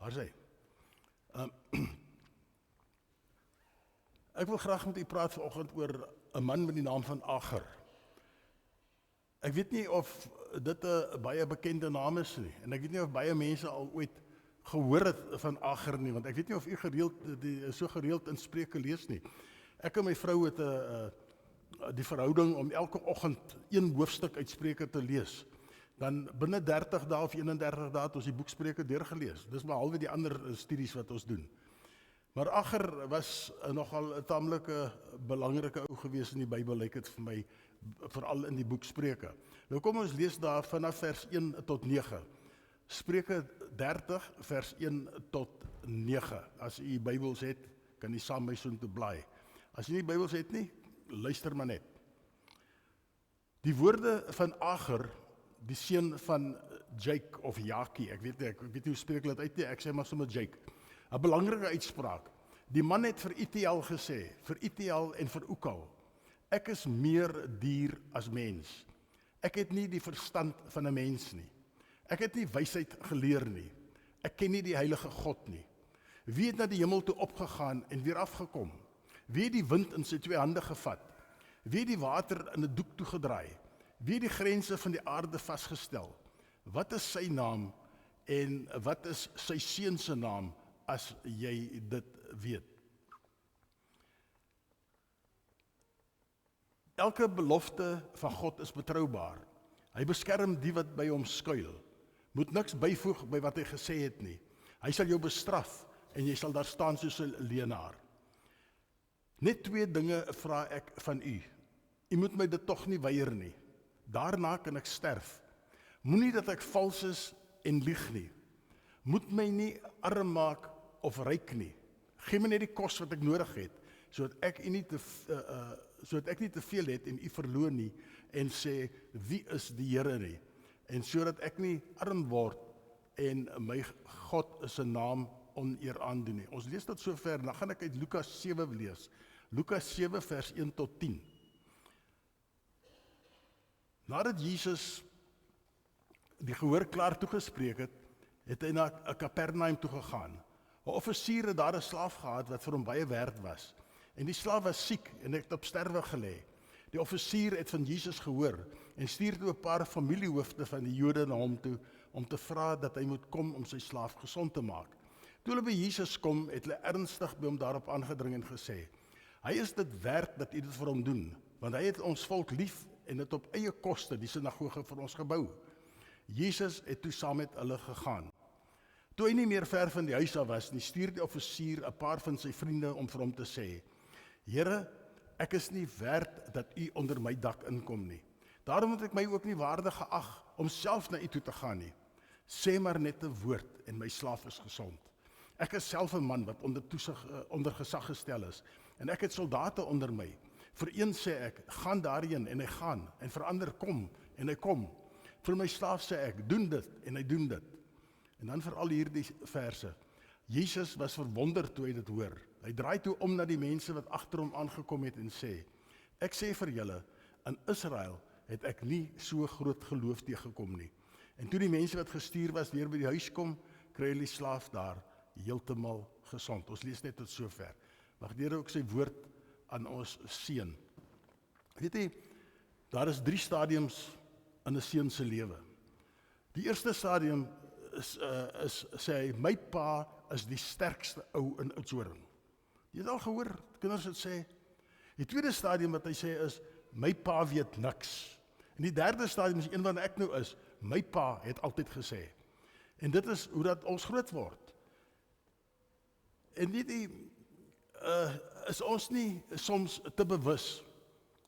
Waar is hy? Ek wil graag met u praat vanoggend oor 'n man met die naam van Agar. Ek weet nie of dit 'n baie bekende naam is nie, en ek weet nie of baie mense al ooit gehoor het van Agar nie, want ek weet nie of u so gereeld in Spreuke lees nie. Ek en my vrou het die verhouding om elke oggend een hoofstuk uit Spreuke te lees. Dan binne 30 dae of 31 dae het ons die boek Spreuke deurgelees. Dis behalwe die ander studies wat ons doen. Maar Agar was nogal 'n tamelike belangrike ou gewees in die Bybel, lyk dit vir my, veral in die boek Spreuke. Nou kom ons lees daar vanaf vers 1 tot 9. Spreuke 30 vers 1 tot 9. As u Bybels het, kan u saam my soontoe blaai. As u nie Bybels het nie, luister maar net. Die woorde van Agar, die seun van Jake of Jaki, ek weet nie hoe spreek dit uit nie, ek sê maar sommer Jake. 'n belangrike uitspraak. Die man het vir Itiel gesê, vir Itiel en vir Ukal, ek is meer dier as mens. Ek het nie die verstand van 'n mens nie. Ek het nie wysheid geleer nie. Ek ken nie die heilige God nie. Wie het na die hemel toe opgegaan en weer afgekom? Wie het die wind in sy 2 hande gevat? Wie het die water in 'n doek toegedraai? Wie het die grense van die aarde vasgestel? Wat is sy naam en wat is sy seun se naam, as jy dit weet? Elke belofte van God is betroubaar. Hy beskerm die wat by hom skuil. Moet niks byvoeg by wat hy gesê het nie. Hy sal jou bestraf en jy sal daar staan soos 'n leenaar. Net 2 dinge vra ek van u. U moet my dit tog nie weier nie. Daarna kan ek sterf. Moenie dat ek vals is en lieg nie. Moet my nie arm maak of ryk nie. Gee my net die kos wat ek nodig het, sodat ek nie te veel het en u verloon nie en sê, wie is die Here nie? En sodat ek nie arm word en my God se naam oneer aandoen nie. Ons lees tot sover, dan gaan ek uit Lukas 7 lees. Lukas 7 vers 1 tot 10. Nadat Jesus die gehoor klaar toegespreek het, het hy na Kapernaum toe gegaan. 'n Offisier het daar 'n slaaf gehad wat vir hom baie werd was. En die slaaf was siek en het op sterwe gelê. Die offisier het van Jesus gehoor en stuur toe 'n paar familiehoofde van die Jode na hom toe om te vra dat hy moet kom om sy slaaf gesond te maak. Toe hulle by Jesus kom, het hulle ernstig by hom daarop aangedring en gesê, hy is dit werd dat u dit vir hom doen, want hy het ons volk lief en het op eie koste die sinagoge vir ons gebou. Jesus het toe saam met hulle gegaan. Toe hy nie meer ver van die huis af was nie, stuur die offisier 'n paar van sy vriende om vir hom te sê, Here, ek is nie werd dat u onder my dak inkom nie. Daarom het ek my ook nie waardig geag om self na u toe te gaan nie. Sê maar net 'n woord en my slaaf is gesond. Ek is self 'n man wat onder gesag gestel is en ek het soldate onder my. Vir een sê ek, gaan daarheen en hy gaan, en vir ander kom en hy kom. Vir my slaaf sê ek, doen dit en hy doen dit. En dan vir al hierdie verse. Jesus was verwonder toe hy dit hoor. Hy draai toe om na die mense wat agter hom aangekom het en sê, ek sê vir julle, in Israel het ek nie so groot geloof teëgekom nie. En toe die mense wat gestuur was weer by die huis kom, kry hulle die slaaf daar heeltemal gesond. Ons lees net tot sover. Mag die Here ook sy woord aan ons seën. Weet jy, daar is 3 stadiums in 'n seun se lewe. Die eerste stadium is sê hy, my pa is die sterkste ou in Oudtshoorn. Jy het al gehoor, kinders het sê. Die tweede stadium wat hy sê is, my pa weet niks. En die derde stadium is een wat ek nou is, my pa het altyd gesê. En dit is hoe dat ons groot word. En weet jy, is ons nie soms te bewus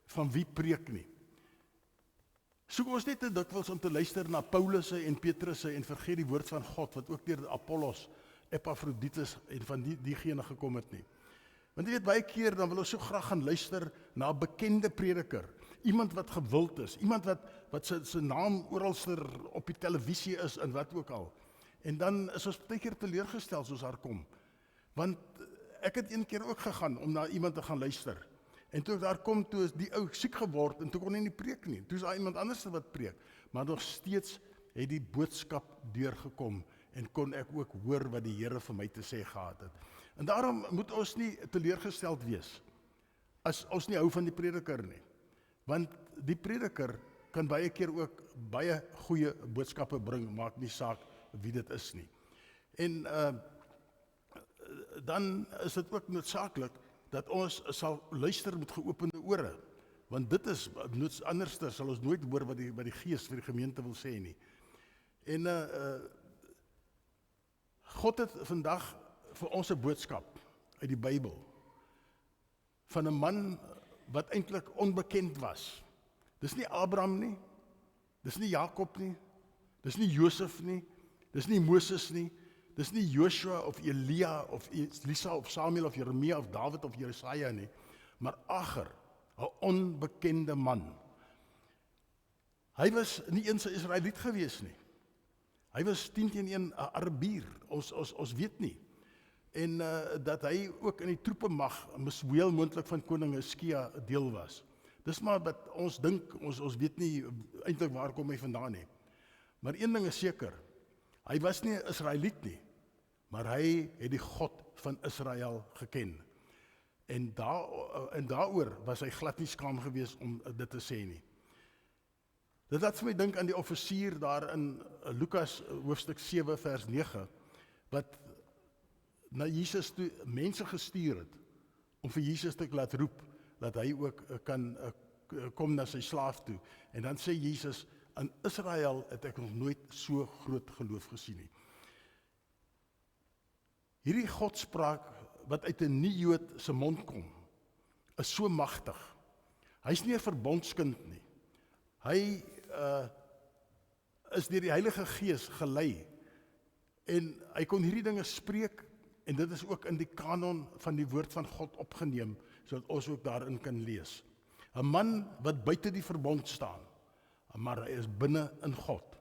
van wie preek nie. Soek ons net te dikwels om te luister na Paulusse en Petrusse en vergeet die woord van God wat ook deur Apollos, Epaphroditus en van diegene gekom het nie. Want jy weet, baie keer dan wil ons so graag gaan luister na 'n bekende prediker, iemand wat gewild is, iemand wat sy naam oralster op die televisie is en wat ook al. En dan is ons baie keer teleurgestel as ons daar kom. Want ek het een keer ook gegaan om na iemand te gaan luister. En toe ek daar kom, toe is die ou siek geword en toe kon hy nie preek nie. Toe is daar iemand anders wat preek, maar nog steeds het die boodskap deurgekom en kon ek ook hoor wat die Here vir my te sê gehad het. En daarom moet ons nie teleurgesteld wees as ons nie hou van die prediker nie. Want die prediker kan baie keer ook baie goeie boodskappe bring, maak nie saak wie dit is nie. En dan is dit ook noodsaaklik dat ons sal luister met geopende ore, want dit is anders sal ons nooit hoor wat die Gees vir die gemeente wil sê nie. En God het vandag vir ons 'n boodskap uit die Bybel van 'n man wat eintlik onbekend was. Dis nie Abraham nie, dis nie Jakob nie, dis nie Josef nie, dis nie Moses nie, dis nie Joshua of Elia of Elisa of Samuel of Jeremia of David of Jesaja nie, maar Agar, 'n onbekende man. Hy was nie eens 'n Israeliet gewees nie. Hy was 10-1 'n Arabier, ons weet nie. En dat hy ook in die troepemag, heel moontlik van koning Hizkia deel was. Dis maar wat ons dink, ons weet nie eintlik waar kom hy vandaan nie. Maar een ding is seker, hy was nie 'n Israeliet nie, maar hy het die God van Israel geken. En daaroor was hy glad nie skaam gewees om dit te sê nie. Dit laat vir my dink aan die offisier daar in Lukas hoofstuk 7 vers 9, wat na Jesus toe mense gestuur het, om vir Jesus te laat roep, dat hy ook kan kom na sy slaaf toe. En dan sê Jesus, in Israel het ek nog nooit so groot geloof gesien nie. Hierdie Godspraak wat uit 'n nie-Jood se mond kom, is so magtig. Hy's nie 'n verbondskind nie. Hy is deur die Heilige Gees gelei, en hy kon hierdie dinge spreek, en dit is ook in die kanon van die woord van God opgeneem, sodat ons ook daarin kan lees. 'n man wat buite die verbond staan, maar hy is binne in God.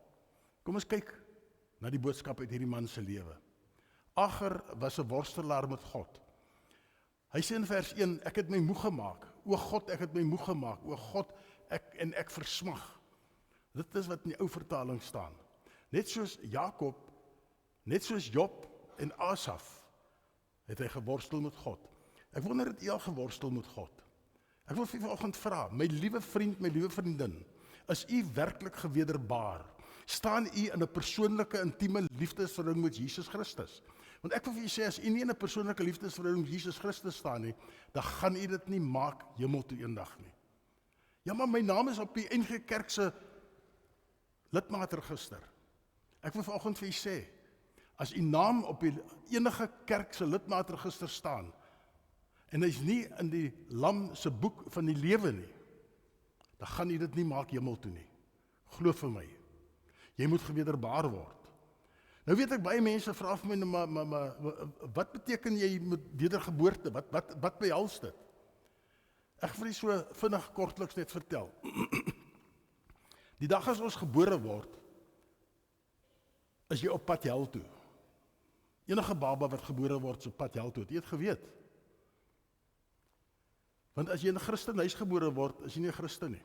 Kom ons kyk na die boodskap uit hierdie man se lewe. Agar was 'n worstelaar met God. Hy sê in vers 1, ek het my moeg gemaak. O God, ek het my moeg gemaak. O God, ek versmag. Dit is wat in die ou vertaling staan. Net soos Jakob, net soos Job en Asaf, het hy geworstel met God. Ek wonder het u al geworstel met God? Ek wil vir vanoggend vra, my liewe vriend, my liewe vriendin, is u werklik gewederbaar? Staan u in 'n persoonlike, intieme liefdesverhouding met Jesus Christus? Want ek wil vir u sê, as u nie in 'n persoonlike liefdesverhouding met Jesus Christus staan nie, dan gaan u dit nie maak hemel toe eendag nie. Ja, maar my naam is op die NG Kerk se lidmaatregister. Ek wil vanoggend vir u sê, as u naam op die enige kerk se lidmaatregister staan, en hy's nie in die Lam se boek van die lewe nie, dan gaan u dit nie maak hemel toe nie. Glo vir my. Jy moet gewederbaar word. Nou weet ek, baie mense vra vir my, maar wat beteken jy met wedergeboorte? Wat behels dit? Ek wil so vinnig kortliks net vertel. Die dag as ons gebore word, is jy op pad hel toe. Enige baba wat gebore word, is op pad hel toe. Het jy het geweet? Want as jy in 'n Christenhuis gebore word, is jy nie 'n Christen nie.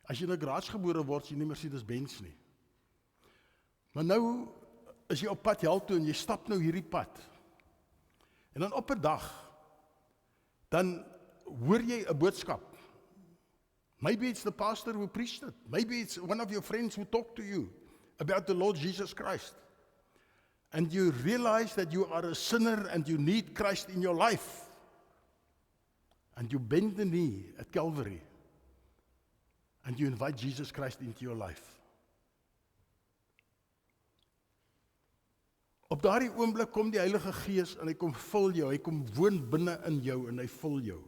As jy in 'n garage gebore word, is jy nie Mercedes-Benz nie. Maar nou is jy op pad hel toe en jy stap nou hierdie pad. En dan op 'n dag, dan hoor jy 'n boodskap. Maybe it's the pastor who preached it. Maybe it's one of your friends who talked to you about the Lord Jesus Christ. And you realize that you are a sinner and you need Christ in your life. And you bend the knee at Calvary. And you invite Jesus Christ into your life. Op daardie oomblik kom die Heilige Gees en hy kom vul jou, hy kom woon binne in jou en hy vul jou.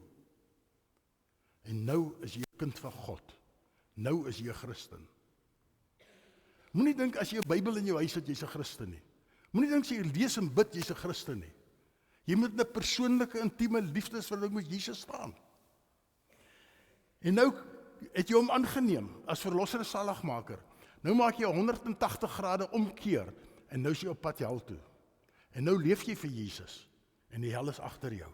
En nou is jy 'n kind van God. Nou is jy 'n Christen. Moenie dink as jy 'n Bybel in jou huis het, jy's 'n Christen nie. Moenie dink as jy lees en bid, jy's 'n Christen nie. Jy moet in 'n persoonlike, intieme liefdesverhouding met Jesus staan. En nou het jy hom aangeneem as verlosser en saligmaker. Nou maak jy 180 grade omkeer en nou is jy op pad hel toe. En nou leef jy vir Jesus en die hel is agter jou.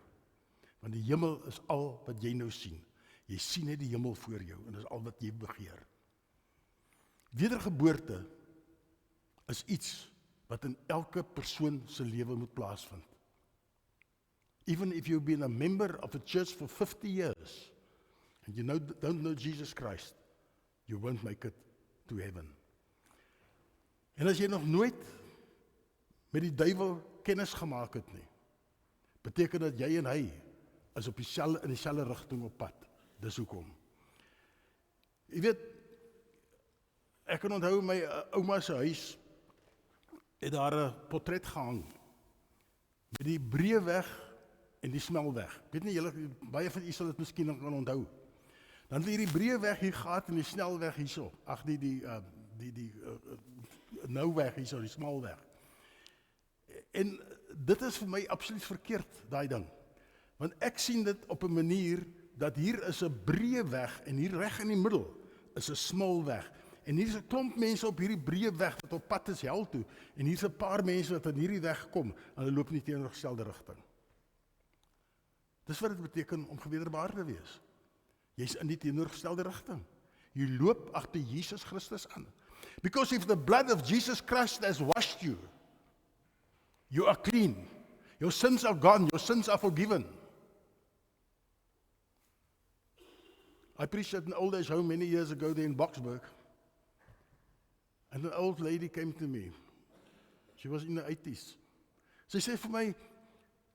Want die hemel is al wat jy nou sien. Jy sien net die hemel voor jou en dis al wat jy begeer. Wedergeboorte is iets wat in elke persoon se lewe moet plaasvind. Even if you've been a member of a church for 50 years, and you don't know Jesus Christ, you won't make it to heaven. En as jy nog nooit met die duiwel kennis gemaak het nie, beteken dat jy en hy is op in dieselfde rigting op pad. Dis hoekom. Jy weet, ek kan onthou my ouma se huis het daar 'n portret gehang met die Breëweg en die Smelweg. Ek weet nie, baie van u sal dit miskien nog kan onthou. Dan het hierdie Breëweg hier gehad en die Snelweg hierso. Ag die Nouweg hierso, die Smalweg. En dit is vir my absoluut verkeerd, daai ding. Want ek sien dit op 'n manier dat hier is 'n breë weg en hier reg in die middel is 'n smal weg. En hier is 'n klomp mense op hierdie breë weg wat op pad is hel toe. En hier's 'n paar mense wat aan hierdie weg kom en hulle loop nie teenoorgestelde rigting. Dis wat dit beteken om gewederbaar te wees. Jy's in die teenoorgestelde rigting. Jy loop agter Jesus Christus aan. Because if the blood of Jesus Christ has washed you, you are clean. Your sins are gone. Your sins are forgiven. I preached at an old age home many years ago there in Boksburg. And an old lady came to me. She was in the 80s. Sy sê vir my,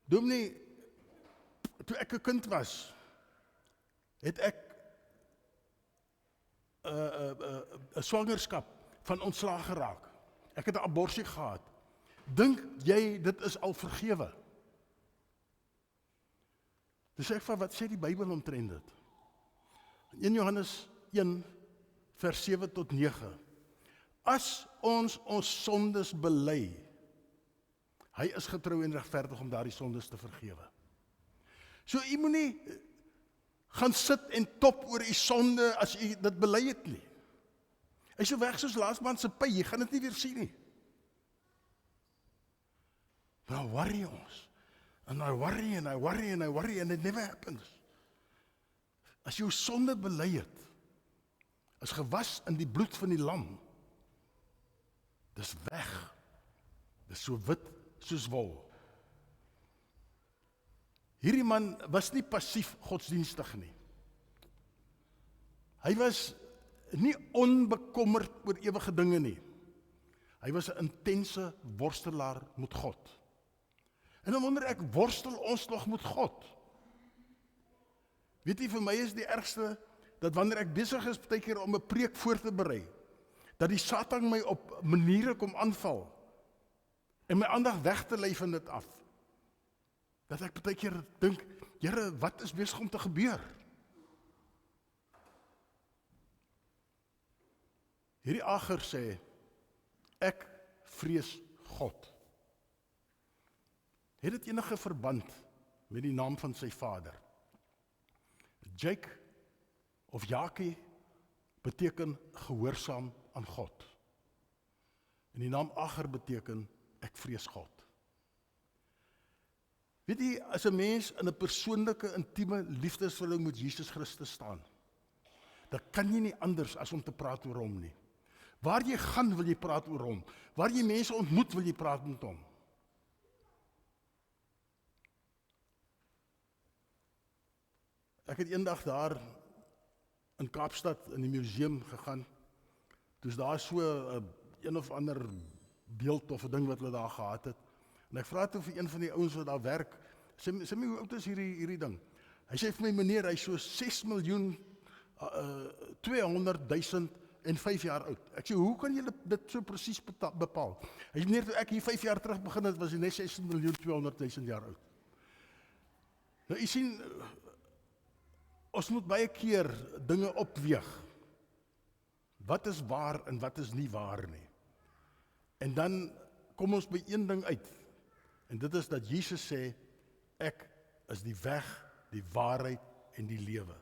Dominee, toe ek 'n kind was, het ek 'n swangerskap van ontslaag geraak. Ek het 'n abortus gehad. Dink jy dit is al vergewe? Dis ek van wat sê die Bybel omtrent dit? In Johannes 1 vers 7 tot 9. As ons sondes bely, hy is getrou en regverdig om daardie sondes te vergewe. So u moenie gaan sit en top oor u sonde as u dit bely het nie. Hy is so weg soos laasmaand se py, jy gaan dit nie weer sien nie. But I worry ons. And I worry and I worry and I worry and it never happens. As jou sonde bely het, is gewas in die bloed van die lam, dis weg. Dis so wit soos wol. Hierdie man was nie passief godsdienstig nie. Hy was nie onbekommerd oor ewige dinge nie. Hy was 'n intense worstelaar met God. En dan wonder ek, worstel ons nog met God? Weet jy, vir my is die ergste, dat wanneer ek besig is baie keer om 'n preek voor te berei, dat die Satan my op maniere kom aanval, en my aandag weg te lei van dit af. Dat ek baie keer dink, Here, wat is besig om te gebeur? Hierdie Ager sê, ek vrees God. Het dit enige verband met die naam van sy vader? Jake of Jaki beteken gehoorsaam aan God. En die naam Ager beteken ek vrees God. Weet jy, as 'n mens in 'n persoonlike, intieme liefdesverhouding met Jesus Christus staan, dan kan jy nie anders as om te praat oor hom nie. Waar jy gaan, wil jy praat oor hom. Waar jy mense ontmoet, wil jy praat met hom. Ek het eendag daar in Kaapstad in die museum gegaan. Toe's daar so een of ander beeld of 'n ding wat hulle daar gehad het. En ek vra toe vir een van die ouens wat daar werk, sê my, hoe oud is hierdie ding? Hy sê vir my, meneer, hy is so 6.200.005 jaar oud. Ek sê, hoe kan julle dit so presies bepaal? Hy sê, meneer, toe ek hier 5 jaar terug begin het, was hy net 6.200.000 jaar oud. Nou, jy sien, ons moet baie keer dinge opweeg. Wat is waar en wat is nie waar nie? En dan kom ons by een ding uit. En dit is dat Jesus sê, ek is die weg, die waarheid en die lewe.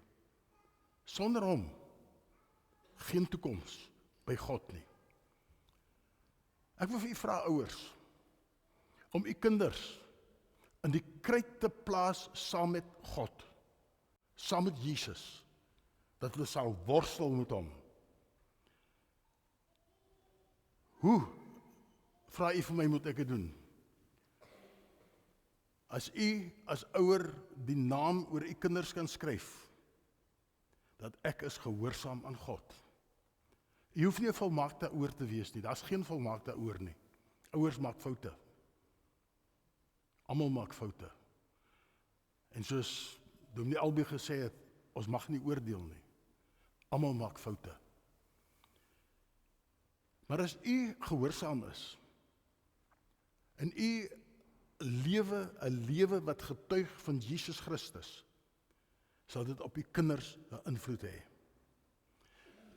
Sonder hom, geen toekoms by God nie. Ek wil vir u vra, ouers, om u kinders in die kruit te plaas saam met God, saam met Jesus, dat hulle sal worstel met hom. Hoe vra u vir my, moet ek dit doen? As u as ouer die naam oor u kinders kan skryf, dat ek is gehoorsaam aan God. U hoef nie 'n volmaakte ouer te wees nie, daar's geen volmaakte ouer nie. Ouers maak foute. Almal maak foute. En soos Dominee Albie gesê het, ons mag nie oordeel nie. Almal maak foute. Maar as u gehoorsaam is, en u lewe 'n lewe wat getuig van Jesus Christus, sal dit op u kinders 'n invloed hê.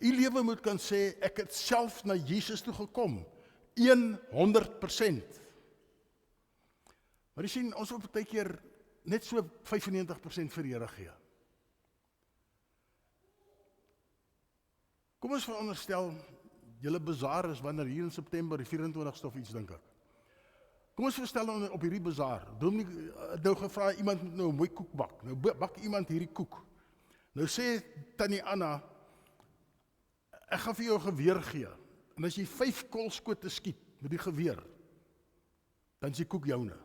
U lewe moet kan sê, ek het self na Jesus toe gekom, 100%. Maar jy sien, ons wil baie keer net so 95% vir die Here gee. Kom ons veronderstel, julle bazaar is wanneer hier in September, die 24ste of iets, dink ek. Kom ons verstel op hierdie bazaar, Dominee nou gevra, iemand moet nou 'n mooi koek bak. Nou bak iemand hierdie koek. Nou sê Tannie Anna, ek gaan vir jou 'n geweer gee. En as jy 5 koolskote skiet met die geweer, dan is die koek joune.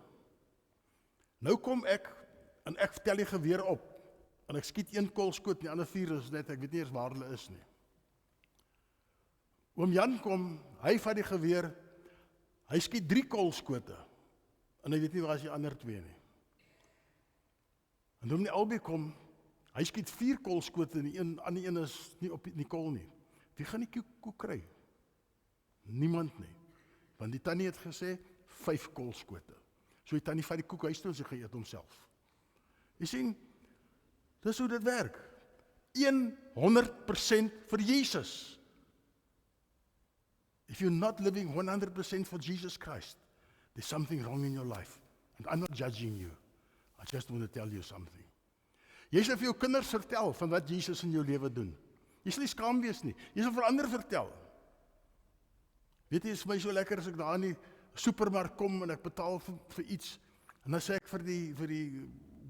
Nou kom ek, en ek tel die geweer op, en ek skiet 1 koolskoot, en die ander 4 is net, ek weet nie eens waar hulle is nie. Oom Jan kom, hy vat die geweer, hy skiet 3 koolskote, en hy weet nie waar is die ander 2 nie. En Dominee Albie kom, hy skiet 4 koolskote, en die ander een is nie op die kool nie. Wie gaan die koek kry? Niemand nie. Want die tannie het gesê, 5 koolskote. So die tannie vat die koek huis toe en sy geëet homself. Jy sien, dis hoe dit werk. 100% vir Jesus. If you're not living 100% for Jesus Christ, there's something wrong in your life. And I'm not judging you. I just want to tell you something. Jy sal vir jou kinders vertel van wat Jesus in jou lewe doen. Jy sal nie skaam wees nie. Jy sal vir ander vertel. Weet jy, is my so lekker as ek daar in die supermark kom en ek betaal vir iets, en dan sê ek vir die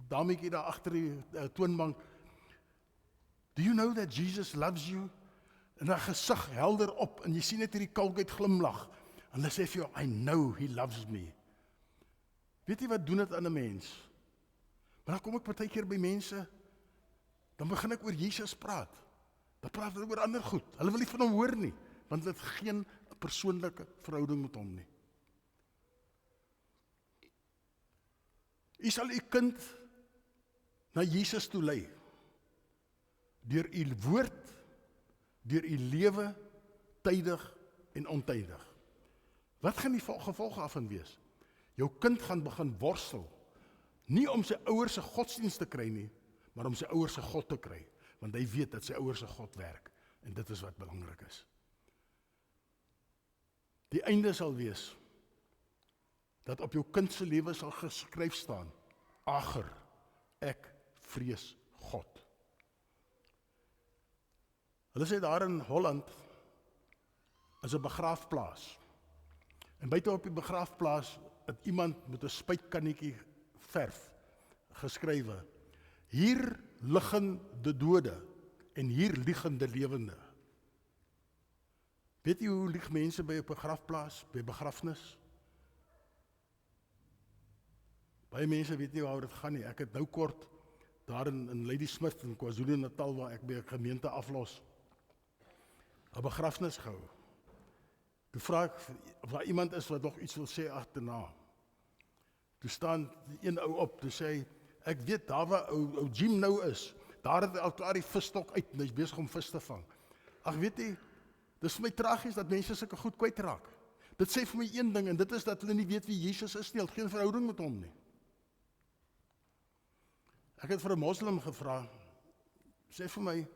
dametjie daar agter die toonbank, do you know that Jesus loves you? En haar gesig helder op, en jy sien net hierdie kalkheid glimlag, en hulle sê vir jou, I know he loves me. Weet jy wat doen dit aan 'n mens? Maar dan kom ek baie keer by mense, dan begin ek oor Jesus praat. Dan praat ek oor ander goed. Hulle wil nie van hom hoor nie, want hulle het geen persoonlike verhouding met hom nie. U sal u kind na Jesus toe lei, deur u woord, deur u lewe, tydig en ontydig. Wat gaan die gevolge af wees? Jou kind gaan begin worstel, nie om sy ouers se godsdienst te kry nie, maar om sy ouers se God te kry, want hy weet dat sy ouers se God werk, en dit is wat belangrik is. Die einde sal wees, dat op jou kind se lewe sal geskryf staan, Ager, ek vrees God. Hulle sê daar in Holland is 'n begraafplaas. En buite op die begraafplaas het iemand met 'n spuitkannetjie verf geskrywe: hier liggen de dode en hier liegen de lewende. Weet jy hoe lieg mense by 'n begraafplaas, by begrafnis? Baie mense weet nie waaroor dit gaan nie. Ek het nou kort daar in Ladysmith in KwaZulu-Natal, waar ek by 'n gemeente aflos, 'n begrafnis gehou. Toe vra ek of daar iemand is wat nog iets wil sê agterna. Toe staan die een ou op, toe sê hy, ek weet daar waar ou Jim nou is, daar het al klaar die visstok uit, en hy is besig om vis te vang. Ag weet jy, dis vir my tragies dat mense sulke goed kwytraak. Dit sê vir my een ding, en dit is dat hulle nie weet wie Jesus is nie, hulle het geen verhouding met hom nie. Ek het vir 'n moslim gevra, sê vir my,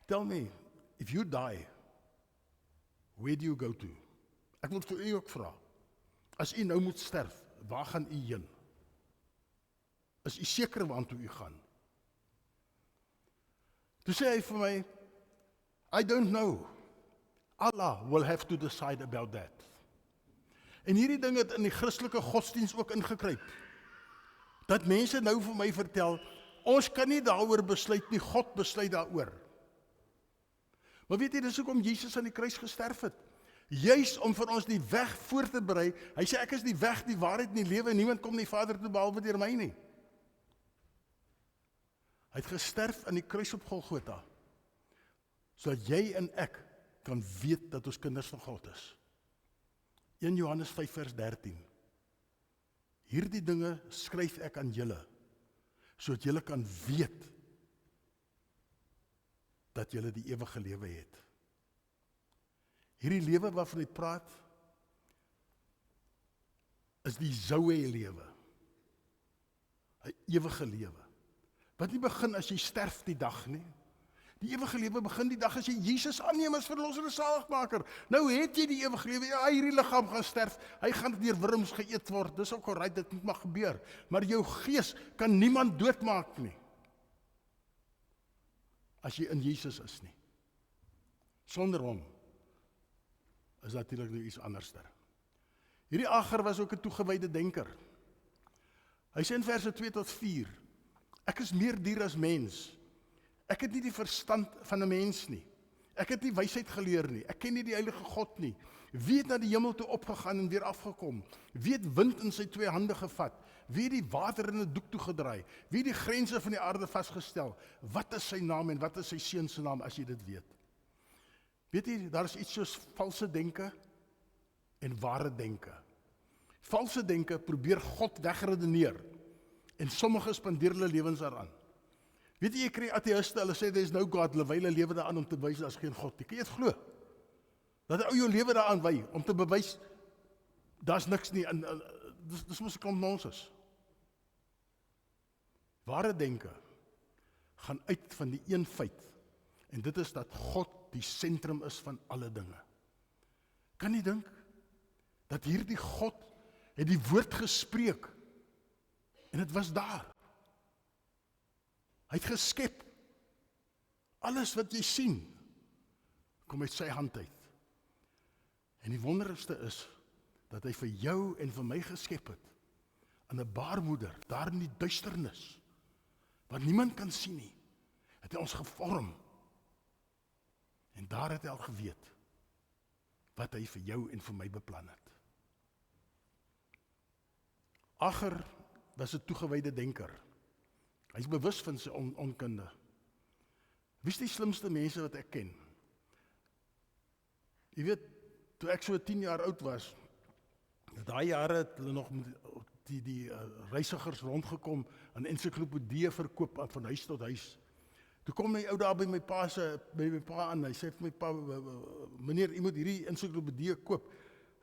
tell me, if you die, where do you go to? Ek moet vir u ook vra, as u nou moet sterf, waar gaan u heen? Is u seker waartoe u gaan? Toe sê hy vir my, I don't know. Allah will have to decide about that. En hierdie ding het in die Christelike godsdienst ook ingekruip. Dat mense nou vir my vertel, ons kan nie daaroor besluit nie, God besluit daaroor. Maar weet jy, dis hoekom Jesus aan die kruis gesterf het. Juis om vir ons die weg voor te berei. Hy sê, ek is die weg, die waarheid en die lewe, en niemand kom nie Vader toe behalwe deur my nie. Hy het gesterf aan die kruis op Golgotha, sodat jy en ek kan weet dat ons kinders van God is. 1 Johannes 5 vers 13. Hierdie dinge skryf ek aan julle, sodat julle kan weet dat julle die ewige lewe het. Hierdie lewe waarvan hy praat, is die Zoe lewe. 'n Ewige lewe. Wat nie begin as jy sterf die dag nie. Die ewige lewe begin die dag as jy Jesus aanneem as verlosser en saligmaker. Nou het jy die ewige lewe. Ja, hierdie liggaam gaan sterf. Hy gaan deur wurms geëet word. Dis ook alright, dit moet maar gebeur. Maar jou gees kan niemand doodmaak nie. As jy in Jesus is nie. Sonder hom is natuurlik nou iets anderster. Hierdie Agar was ook 'n toegewyde denker. Hy sê in verse 2 tot 4, ek is meer dier as mens. Ek het nie die verstand van 'n mens nie. Ek het nie wysheid geleer nie. Ek ken nie die heilige God nie. Wie het na die hemel toe opgegaan en weer afgekom? Wie het wind in sy 2 hande gevat? Wie het die water in 'n doek toegedraai? Wie het die grense van die aarde vasgestel? Wat is sy naam en wat is sy seun se naam as jy dit weet? Weet jy, daar is iets soos valse denke en ware denke. Valse denke probeer God wegredeneer en sommige spandeer hulle lewens daaraan. Weet jy kry ateïste, hulle sê there is no God, hulle wy hulle lewe daaraan om te bewys daar is geen God nie. Kan jy dit glo? Dat ou jou lewe daaraan wy om te bewys daar's niks nie. Dis mos 'n klomp nonsens. Ware denke gaan uit van die een feit en dit is dat God die sentrum is van alle dinge. Kan jy dink dat hierdie God het die woord gespreek en dit was daar. Hy het geskep. Alles wat jy sien kom uit sy hand uit. En die wonderlikste is dat hy vir jou en vir my geskep het in 'n baarmoeder, daar in die duisternis, wat niemand kan sien nie, het hy ons gevorm. En daar het hy al geweet wat hy vir jou en vir my beplan het. Agar was 'n toegewyde denker. Hy is bewus van sy onkunde. Wie is die slimste mense wat ek ken? Jy weet, toe ek so 10 jaar oud was, daai jare het hulle nog met die reisigers rondgekom en ensiklopedieë verkoop van huis tot huis. Toe kom my ou daar by my pa aan, hy sê vir my pa, meneer, jy moet hierdie ensiklopedieë koop.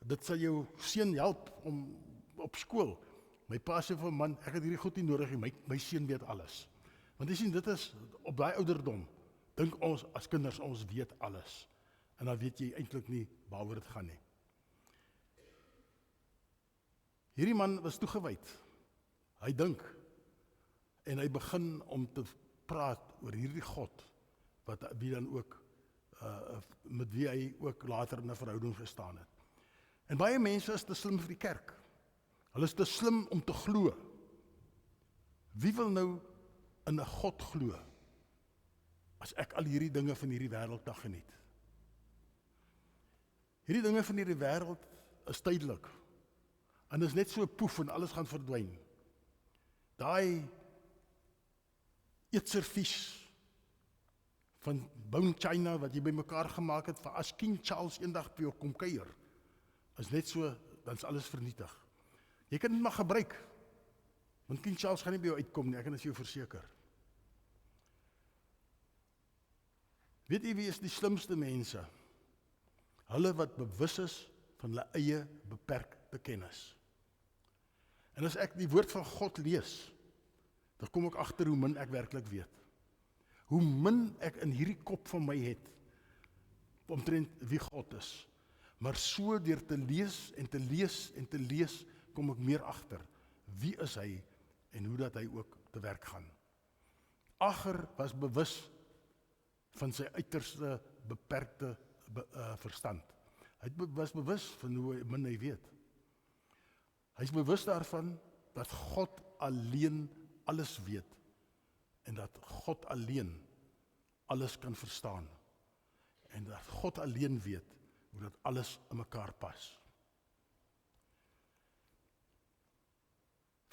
Dit sal jou seun help om op skool. My pa sê vir man, ek het hierdie goed nie nodig nie, my seun weet alles. Want jy sien, dit is op daai ouderdom, dink ons as kinders, ons weet alles. En dan weet jy eintlik nie waaroor dit gaan nie. Hierdie man was toegewyd. Hy dink en hy begin om te praat oor hierdie God wie dan ook met wie hy ook later in 'n verhouding gestaan het. En baie mense is te slim vir die kerk. Hulle is te slim om te glo. Wie wil nou in 'n God glo as ek al hierdie dinge van hierdie wêreld dag geniet? Hierdie dinge van hierdie wêreld is tydelik. En is net so poef en alles gaan verdwyn. Daai eetservies van Bone China wat jy bymekaar gemaak het vir as King Charles eendag by jou kom kuier, is net so, dan is alles vernietig. Jy kan dit maar gebruik, want King Charles gaan nie by jou uitkom nie, ek kan dit vir jou verseker. Weet jy wie is die slimste mense? Hulle wat bewus is van hulle eie beperkte kennis. En as ek die woord van God lees, dan kom ek agter hoe min ek werklik weet. Hoe min ek in hierdie kop van my het, omtrent wie God is. Maar so deur te lees en te lees en te lees, kom ek meer agter. Wie is hy en hoe dat hy ook te werk gaan. Agar was bewus van sy uiterste beperkte verstand. Hy was bewus van hoe min hy weet. Hy is bewus daarvan dat God alleen alles weet en dat God alleen alles kan verstaan en dat God alleen weet hoe dat alles in mekaar pas.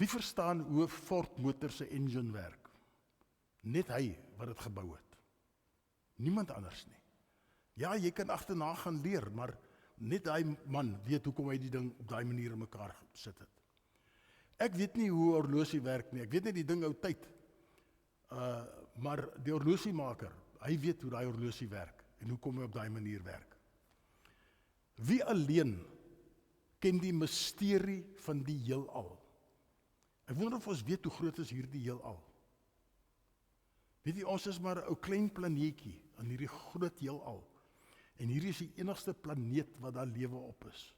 Wie verstaan hoe 'n Ford motor se engine werk? Net hy wat dit gebou het. Niemand anders nie. Ja, jy kan agterna gaan leer, maar net hy man weet hoekom hy die ding op daai manier in mekaar sit het. Ek weet nie hoe 'n horlosie werk nie. Ek weet net die ding hou tyd. Maar die horlosiemaker, hy weet hoe daai horlosie werk en hoekom hy op daai manier werk. Wie alleen ken die misterie van die heelal? Ek wonder of ons weet hoe groot is hierdie heelal. Weet jy, ons is maar 'n ou klein planeetjie in hierdie groot heelal. En hierdie is die enigste planeet wat daar lewe op is.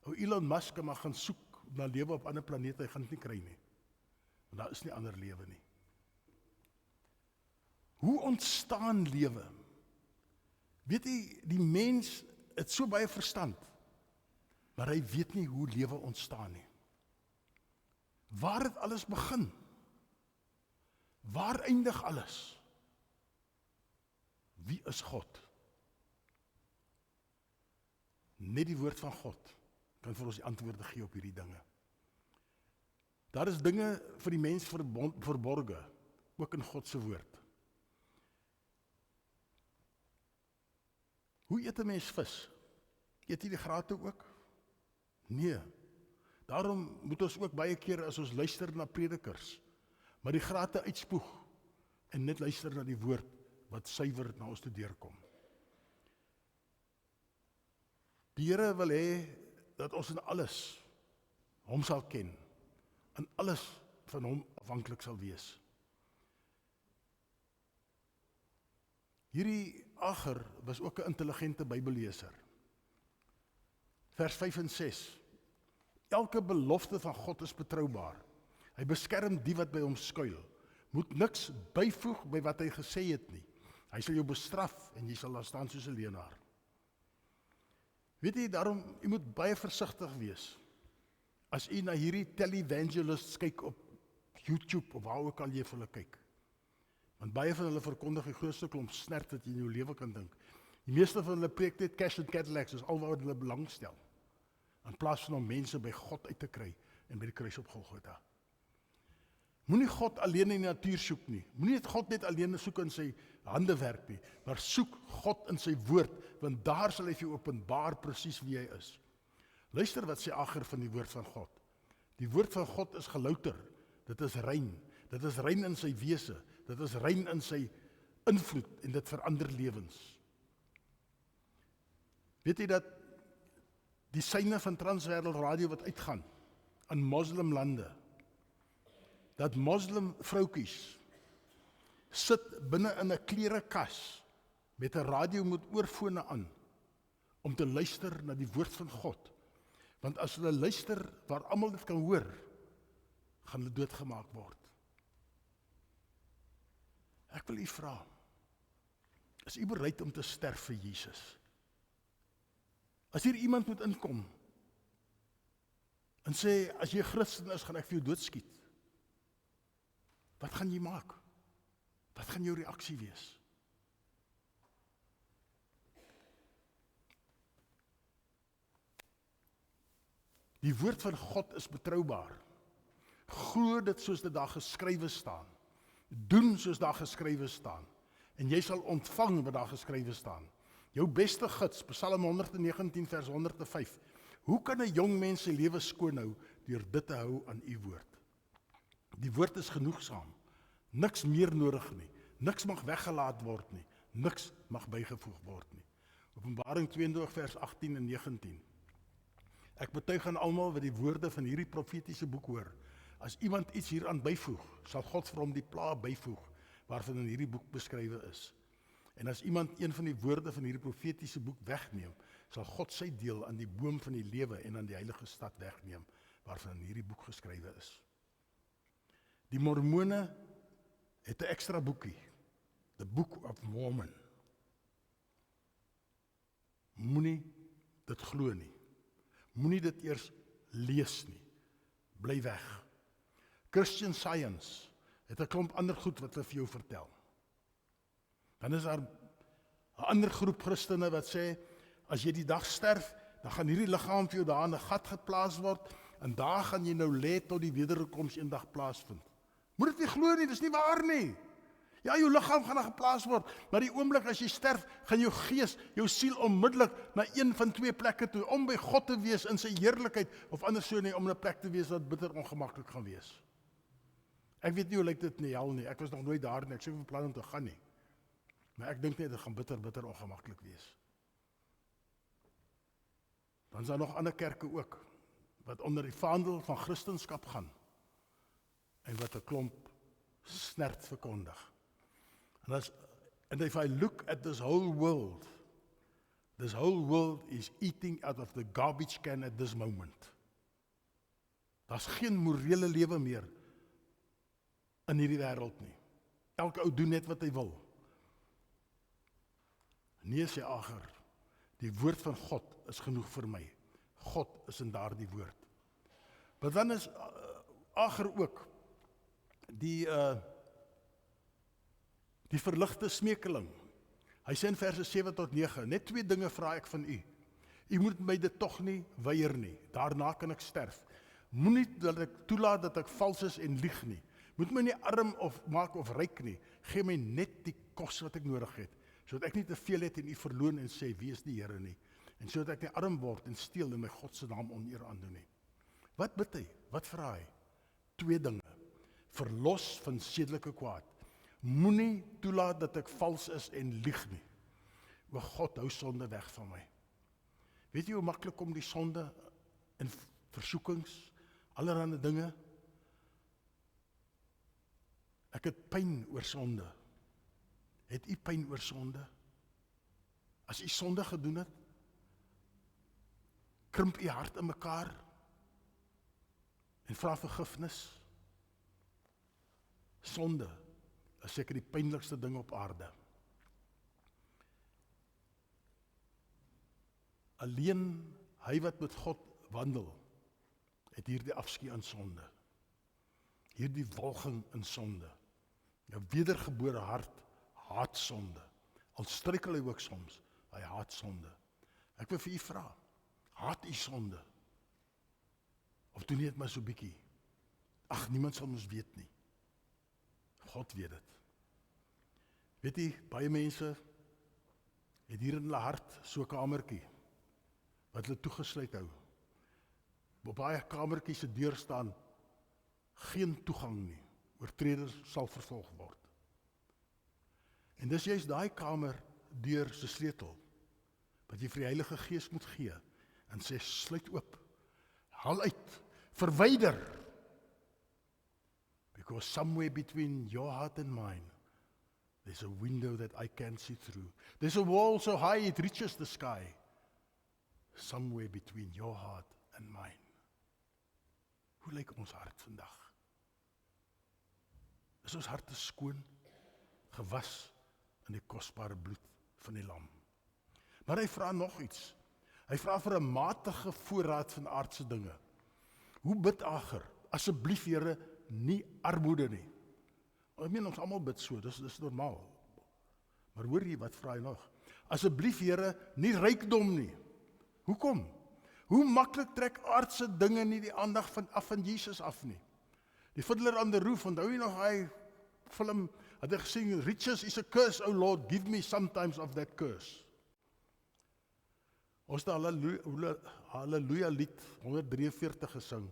Ou Elon Musk kan maar gaan soek na lewe op ander planete, hy gaan dit nie kry nie. Want daar is nie ander lewe nie. Hoe ontstaan lewe? Weet jy, die mens het so baie verstand, maar hy weet nie hoe lewe ontstaan nie. Waar het alles begin? Waar eindig alles? Wie is God? Net die woord van God kan vir ons die antwoorde gee op hierdie dinge. Daar is dinge vir die mens verborge, ook in God se woord. Hoe eet 'n mens vis? Eet jy die grate ook? Nee. Daarom moet ons ook baie keer as ons luister na predikers, maar die grate uitspoeg en net luister na die woord wat suiwer na ons toe deurkom. Die Here wil hê dat ons in alles hom sal ken, in alles van hom afhanklik sal wees. Hierdie Agar was ook 'n intelligente Bybelleser. Vers 5 en 6. Elke belofte van God is betroubaar. Hy beskerm die wat by hom skuil. Moet niks byvoeg by wat hy gesê het nie. Hy sal jou bestraf en jy sal daar staan soos 'n leenaar. Weet jy, daarom, jy moet baie versigtig wees. As jy na hierdie televangelists kyk op YouTube of waar ook al jy vir hulle kyk. Want baie van hulle verkondig die grootste klomp snert wat jy in jou lewe kan dink. Die meeste van hulle preek net cash and Cadillacs, is al wat hulle belangstel. In plaas van om mense by God uit te kry en by die kruis op Golgotha. Moenie God alleen in die natuur soek nie. Moenie God net alleen soek in sy handewerk nie, maar soek God in sy woord, want daar sal hy vir jou openbaar presies wie hy is. Luister wat sê Agar van die woord van God. Die woord van God is gelouter, dit is rein in sy wese, dit is rein in sy invloed en dit verander lewens. Weet jy dat die syne van Transwêreld Radio wat uitgaan in moslimlande, dat moslim vroukies sit binne in 'n klerekas met 'n radio met oorfone aan om te luister na die woord van God. Want as hulle luister waar almal dit kan hoor, gaan hulle doodgemaak word. Ek wil u vra, is u bereid om te sterf vir Jesus? As hier iemand moet inkom en sê, as jy Christen is, gaan ek vir jou doodskiet. Wat gaan jy maak? Wat gaan jou reaksie wees? Die woord van God is betroubaar. Glo dit soos dit daar geskrywe staan. Doen soos daar geskrywe staan. En jy sal ontvang wat daar geskrywe staan. Jou beste gids, Psalm 119 vers 105. Hoe kan 'n jong mens sy lewe skoon hou deur dit te hou aan u woord? Die woord is genoegsaam. Niks meer nodig nie. Niks mag weggelaat word nie. Niks mag bygevoeg word nie. Openbaring 22 vers 18 en 19. Ek betuig aan almal wat die woorde van hierdie profetiese boek hoor. As iemand iets hieraan byvoeg, sal God vir hom die plaag byvoeg waarvan in hierdie boek beskrywe is. En as iemand een van die woorde van hierdie profetiese boek wegneem, sal God sy deel aan die boom van die lewe en aan die heilige stad wegneem waarvan in hierdie boek geskrywe is. Die Mormone het 'n ekstra boekie, The Book of Mormon. Moenie dit glo nie. Moenie dit eers lees nie. Bly weg. Christian Science het 'n klomp ander goed wat hulle vir jou vertel. Dan is daar 'n ander groep Christene wat sê, as jy die dag sterf, dan gaan hierdie liggaam vir jou daar in 'n gat geplaas word, en daar gaan jy nou lê tot die wederkoms eendag plaasvind. Moet dit nie glo nie, dis nie waar nie. Ja, jou liggaam gaan daar geplaas word, maar die oomblik as jy sterf, gaan jou gees, jou siel onmiddellik na een van twee plekke toe, om by God te wees in sy heerlikheid, of anders so nie, om in 'n plek te wees wat bitter ongemaklik gaan wees. Ek weet nie hoe lyk dit in die hel nie, ek was nog nooit daar nie, ek sê van plan om te gaan nie. Maar ek dink net, dit gaan bitter ongemaklik wees. Dan is daar nog ander kerke ook, wat onder die vaandel van Christendom gaan, en wat 'n klomp snert verkondig. And if I look at this whole world is eating out of the garbage can at this moment. Daar's geen morele lewe meer in hierdie wêreld nie. Elke ou doen net wat hy wil. Nee, sê Agar, die woord van God is genoeg vir my. God is in daardie woord. Maar dan is Agar ook die verligte smekeling. Hy sê in verse 7 tot 9, net 2 dinge vra ek van u. U moet my dit tog nie weier nie, daarna kan ek sterf. Moenie dat ek toelaat dat ek vals is en lieg nie. Moet my nie arm of maak of ryk nie, gee my net die kos wat ek nodig het, sodat ek nie te veel het en u verloon en sê, wie is die Here nie, en sodat ek nie arm word en steel en my God se naam oneer aandoen nie. Wat bid hy? Wat vra hy? 2 dinge. Verlos van sedelike kwaad. Moenie toelaat dat ek vals is en lieg nie. O God, hou sonde weg van my. Weet jy hoe maklik kom die sonde in versoekings, allerhande dinge? Ek het pyn oor sonde. Het u pyn oor sonde? As u sonde gedoen het, krimp u hart in mekaar en vra vergifnis. Sonde is seker die pynlikste ding op aarde. Alleen hy wat met God wandel, het hierdie afskeid aan sonde. Hierdie walging in sonde. 'n wedergebore hart haat sonde. Al struikel hy ook soms, hy haat sonde. Ek wil vir u vra, haat u sonde? Of doen jy dit maar so bietjie? Ag, niemand sal ons weet nie. God weet dit. Weet jy, baie mense het hier in hulle hart so 'n kamertjie wat hulle toegesluit hou. Op baie kamertjies se deur staan geen toegang nie. Oortreders sal vervolg word. En dis juist daai kamer deur se sleutel wat jy vir die Heilige Gees moet gee en sê sluit oop. Haal uit, verwyder. Because somewhere between your heart and mine, there's a window that I can see through. There's a wall so high it reaches the sky. Somewhere between your heart and mine. Hoe lyk ons hart vandag? Is ons harte skoon, gewas in die kosbare bloed van die lam? Maar hy vra nog iets. Hy vra vir 'n matige voorraad van aardse dinge. Hoe bid Agar? Asseblief Here, nie armoede nie. Ek meen ons almal bid so, dis normaal. Maar hoor jy wat vra hy nog? Asseblief Here, nie rykdom nie. Hoekom? Hoe maklik trek aardse dinge nie die aandag af van Jesus af nie. Die Fiddler on the Roof, onthou jy nog hy film, het hy gesing, riches is a curse, O Lord, give me sometimes of that curse. Ons het Halleluja lied 143 gesing,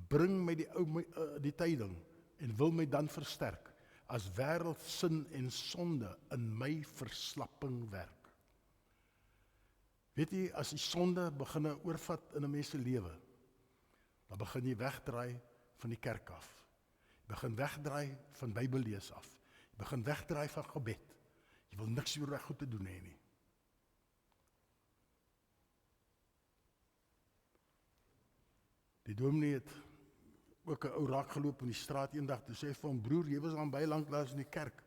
bring my die tyding en wil my dan versterk, as wêreld sin en sonde in my verslapping werk. Weet jy, as die sonde begin oorvat in 'n mens se lewe, dan begin jy wegdraai van die kerk af. Jy begin wegdraai van Bybellees af. Jy begin wegdraai van gebed. Jy wil niks meer reg goed te doen hê nie. Die dominee het ook 'n ou raak geloop in die straat eendag, toe sê hy vir hom, broer, jy was aan baie lank laas in die kerk.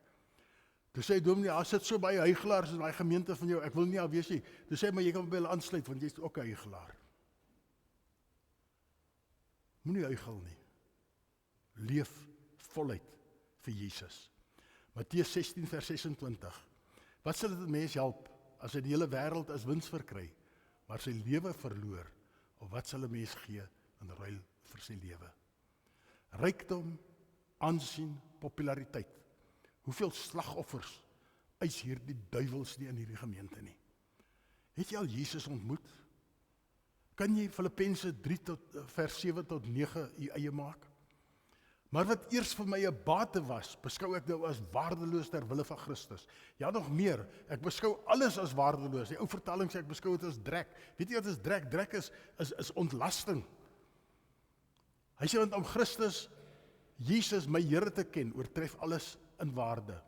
Toe sê hy, dominee, daar sit so baie huigelaars in daai gemeente van jou, ek wil nie al wees nie. Toe sê hy, maar jy kan by hulle aansluit, want jy is ook 'n huigelaar. Moenie huigel nie. Leef voluit vir Jesus. Matteus 16 vers 26. Wat sal dit 'n mens help as hy die hele wêreld as wins verkry, maar sy lewe verloor, of wat sal 'n mens gee in ruil vir sy lewe? Rykdom, aansien, populariteit. Hoeveel slagoffers eis hierdie duiwels nie in hierdie gemeente nie? Het jy al Jesus ontmoet? Kan jy Filippense 3 vers 7 tot 9 u eie maak? Maar wat eers vir my 'n bate was, beskou ek nou as waardeloos ter wille van Christus. Ja, nog meer, ek beskou alles as waardeloos. Die ou vertaling sê ek beskou dit as drek. Weet jy wat is drek? Drek is ontlasting. Hy sê, want om Christus, Jesus, my Here te ken, oortref alles in waarde.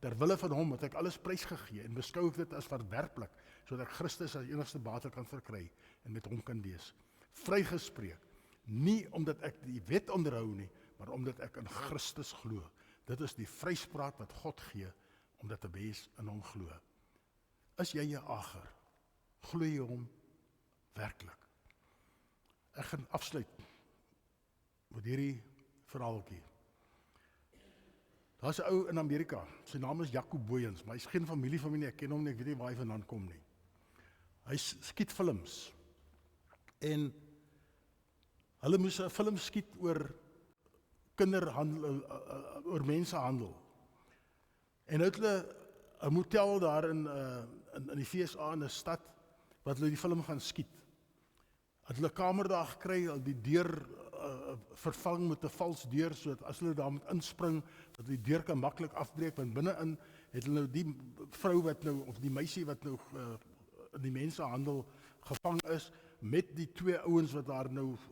Ter wille van hom het ek alles prysgegee en beskou ek dit as verwerplik, sodat ek Christus as enigste bate kan verkry en met hom kan wees. Vrygespreek, nie omdat ek die wet onderhou nie, maar omdat ek in Christus glo. Dit is die vryspraak wat God gee, omdat 'n mens in hom glo. Is jy 'n ager? Glo jy hom werklik? Ek gaan afsluit met hierdie verhaaltjie. Daar's 'n ou in Amerika, sy naam is Jacob Booyens, maar hy's geen familie van my nie, ek ken hom nie, ek weet nie waar hy vandaan kom nie. Hy skiet films. En hulle moes 'n film skiet oor kinderhandel, oor mensenhandel. En het hulle 'n motel daar in die VSA in 'n stad, wat hulle die film gaan skiet. Het hulle 'n kamer daar gekry, al die deur vervang met 'n vals deur, sodat as hulle daar moet inspring, dat die deur kan maklik afbreek, want binne-in het hulle nou die vrou wat nou, of die meisie wat nou in die mensenhandel gevang is, met die 2 ouens wat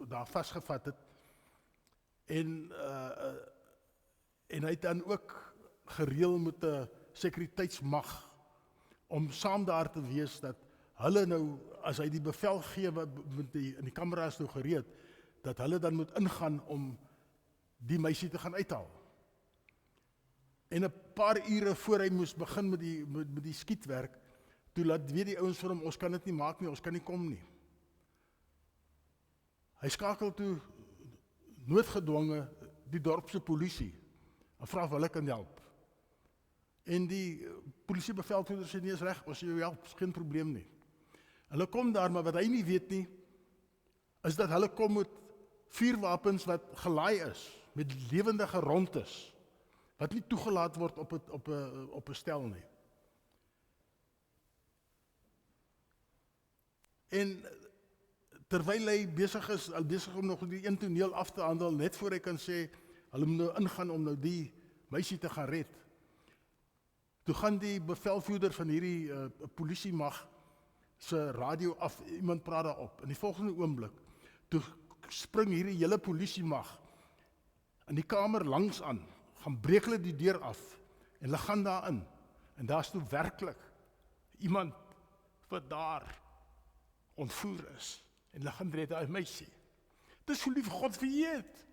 daar vasgevat het. En hy het dan ook gereël met 'n sekuriteitsmag om saam daar te wees, dat hulle nou, as hy die bevel gee met die kameras nou gereed, dat hulle dan moet ingaan om die meisie te gaan uithaal. En 'n paar ure voor hy moes begin met die skietwerk, toe laat weet die ouens vir hom, ons kan dit nie maak nie, ons kan nie kom nie. Hy skakel toe noodgedwonge die dorpse polisie en vra of hulle kan help. En die polisiebevelvoerder sê nee, is reg, ons sal jou help, is geen probleem nie. Hulle kom daar, maar wat hy nie weet nie, is dat hulle kom met vuurwapens wat gelaai is, met lewendige rondes, wat nie toegelaat word op 'n stel nie. En terwyl hy besig is om nog die een toneel af te handel, net voor hy kan sê, hulle moet nou ingaan om nou die meisie te gaan red. Toe gaan die bevelvoerder van hierdie polisiemag se radio af, iemand praat daar op. In die volgende oomblik, toe spring hierdie hele polisiemag in die kamer langs aan, gaan breek hulle die deur af, en hulle gaan daarin, en daar's toe werklik iemand wat daar ontvoer is, en hulle gaan red daai meisie. Dis hoe lief God vir jou het.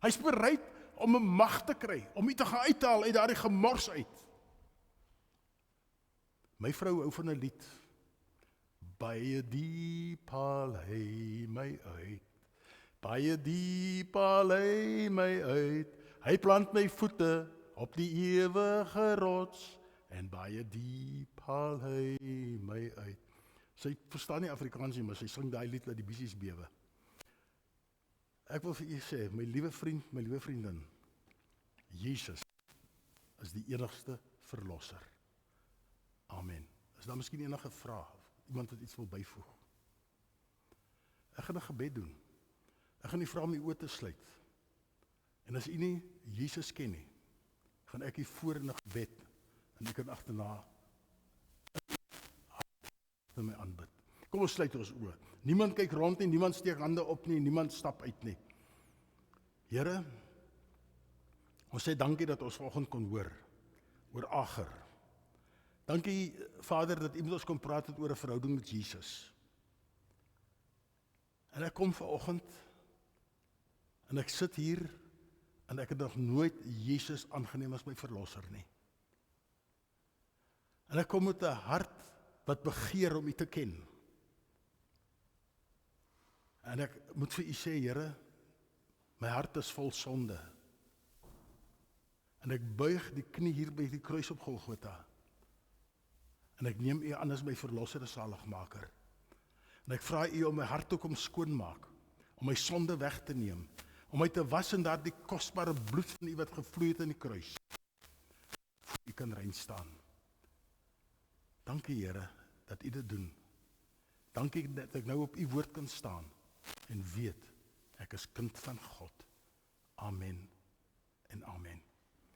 Hy's bereid om 'n mag te kry, om u te gaan uithaal uit daardie gemors uit. My vrou hou van 'n lied. Baie diep haal hy my uit, baie diep haal hy my uit, hy plant my voete op die ewige rots, en baie diep haal hy my uit. Sy verstaan nie Afrikaans nie, maar sy sing daai lied dat die bissies bewe. Ek wil vir u sê, my liewe vriend, my liewe vriendin, Jesus is die enigste verlosser. Amen. Is daar miskien enige vrae? Iemand wat iets wil byvoeg? Ek gaan 'n gebed doen. Ek gaan u vra om u oë te sluit. En as u nie Jesus ken nie, gaan ek u voor in 'n gebed, en u kan agterna my aanbid. Kom ons sluit ons oë. Niemand kyk rond nie, niemand steek hande op nie, niemand stap uit nie. Here, ons sê dankie dat ons vanoggend kon hoor oor Ager. Dankie Vader dat u met ons kon praat het oor 'n verhouding met Jesus. En ek kom vanoggend en ek sit hier en ek het nog nooit Jesus aangeneem as my verlosser nie. En ek kom met 'n hart wat begeer om u te ken. En ek moet vir u sê, Here, my hart is vol sonde. En ek buig die knie hier by die kruis op Golgotha. En ek neem U aan as my verlosser en saligmaker. En ek vra U om my hart te kom skoonmaak, om my sonde weg te neem, om my te was in daardie kosbare bloed van U wat gevloei het aan die kruis. U kan rein staan. Dankie Here dat U dit doen. Dankie dat ek nou op U woord kan staan en weet ek is kind van God. Amen en amen.